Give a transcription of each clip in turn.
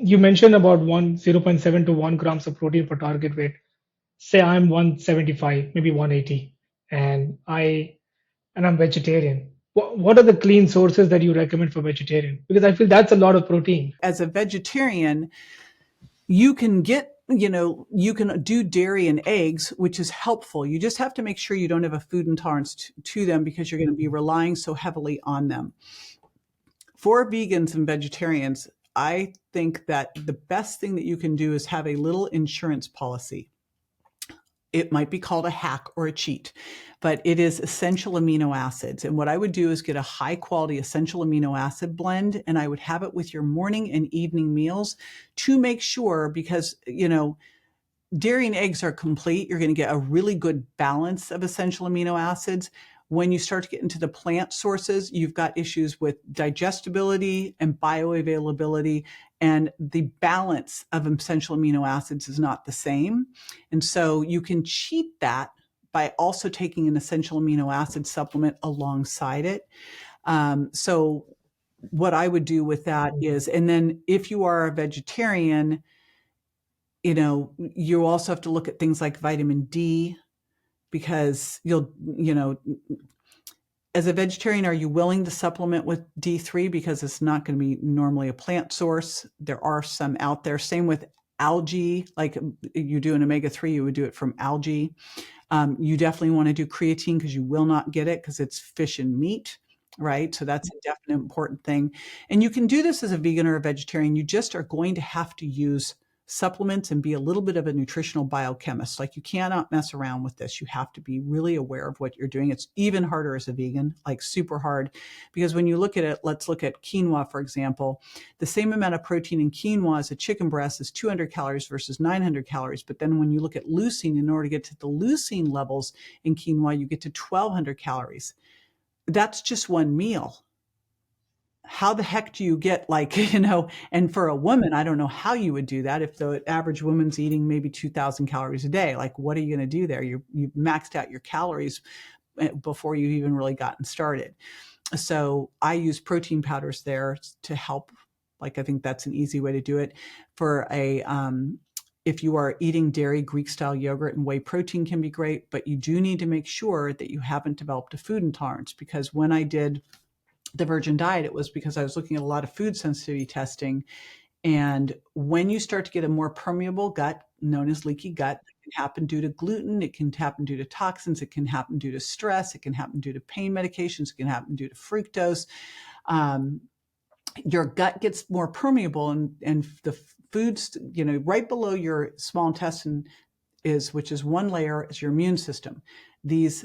You mentioned about 0.7 to 1 grams of protein per target weight. Say I'm 175, maybe 180, and I'm vegetarian. What are the clean sources that you recommend for vegetarian? Because I feel that's a lot of protein. As a vegetarian, you can get, you can do dairy and eggs, which is helpful. You just have to make sure you don't have a food intolerance to them, because you're going to be relying so heavily on them. For vegans and vegetarians, I think that the best thing that you can do is have a little insurance policy. It might be called a hack or a cheat, but it is essential amino acids. And what I would do is get a high quality essential amino acid blend, and I would have it with your morning and evening meals to make sure, because, dairy and eggs are complete. You're going to get a really good balance of essential amino acids. When you start to get into the plant sources, you've got issues with digestibility and bioavailability, and the balance of essential amino acids is not the same. And so you can cheat that by also taking an essential amino acid supplement alongside it. So what I would do with that is, and then if you are a vegetarian, you also have to look at things like vitamin D, because as a vegetarian, are you willing to supplement with D3? Because it's not going to be normally a plant source. There are some out there. Same with algae, like you do an omega-3, you would do it from algae. You definitely want to do creatine, because you will not get it because it's fish and meat, right? So that's a definite important thing. And you can do this as a vegan or a vegetarian. You just are going to have to use supplements and be a little bit of a nutritional biochemist. Like, you cannot mess around with this. You have to be really aware of what you're doing. It's even harder as a vegan, like super hard, because when you look at it, let's look at quinoa, for example. The same amount of protein in quinoa as a chicken breast is 200 calories versus 900 calories. But then when you look at leucine, in order to get to the leucine levels in quinoa, you get to 1,200 calories. That's just one meal. How the heck do you get, and for a woman, I don't know how you would do that if the average woman's eating maybe 2,000 calories a day. Like, what are you going to do there? You've maxed out your calories before you've even really gotten started. So I use protein powders there to help. Like, I think that's an easy way to do it. For if you are eating dairy, Greek style yogurt and whey protein can be great, but you do need to make sure that you haven't developed a food intolerance, because when I did the Virgin Diet, it was because I was looking at a lot of food sensitivity testing. And when you start to get a more permeable gut, known as leaky gut, it can happen due to gluten, it can happen due to toxins, it can happen due to stress, it can happen due to pain medications, it can happen due to fructose. Your gut gets more permeable, and the foods, right below your small intestine which is one layer, is your immune system. These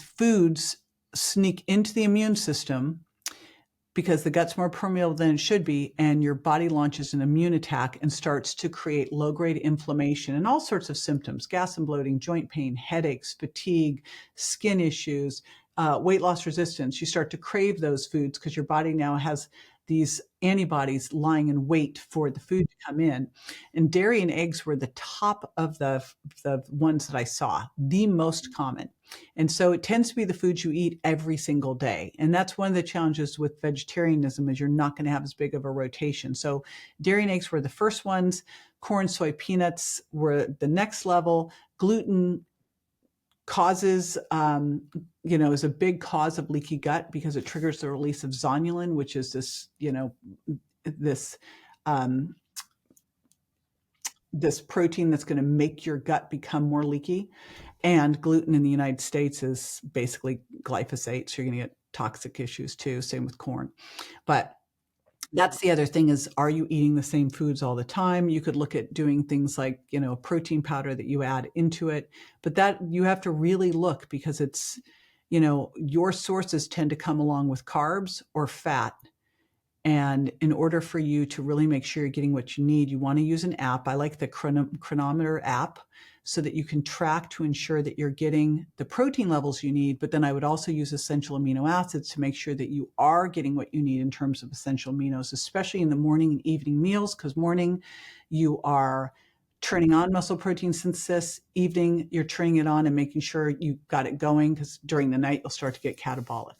foods sneak into the immune system because the gut's more permeable than it should be, and your body launches an immune attack and starts to create low-grade inflammation and all sorts of symptoms: gas and bloating, joint pain, headaches, fatigue, skin issues, weight loss resistance. You start to crave those foods because your body now has these antibodies lying in wait for the food to come in. And dairy and eggs were the top of the ones that I saw, the most common. And so it tends to be the foods you eat every single day. And that's one of the challenges with vegetarianism, is you're not going to have as big of a rotation. So dairy and eggs were the first ones. Corn, soy, peanuts were the next level. Gluten causes, is a big cause of leaky gut, because it triggers the release of zonulin, which is this protein that's going to make your gut become more leaky. And gluten in the United States is basically glyphosate, so you're going to get toxic issues too. Same with corn. But that's the other thing, is, are you eating the same foods all the time? You could look at doing things like, a protein powder that you add into it, but that you have to really look, because it's, your sources tend to come along with carbs or fat. And in order for you to really make sure you're getting what you need, you want to use an app. I like the Chronometer app, so that you can track to ensure that you're getting the protein levels you need. But then I would also use essential amino acids to make sure that you are getting what you need in terms of essential aminos, especially in the morning and evening meals, because morning you are turning on muscle protein synthesis. Evening, you're turning it on and making sure you got it going, because during the night you'll start to get catabolic.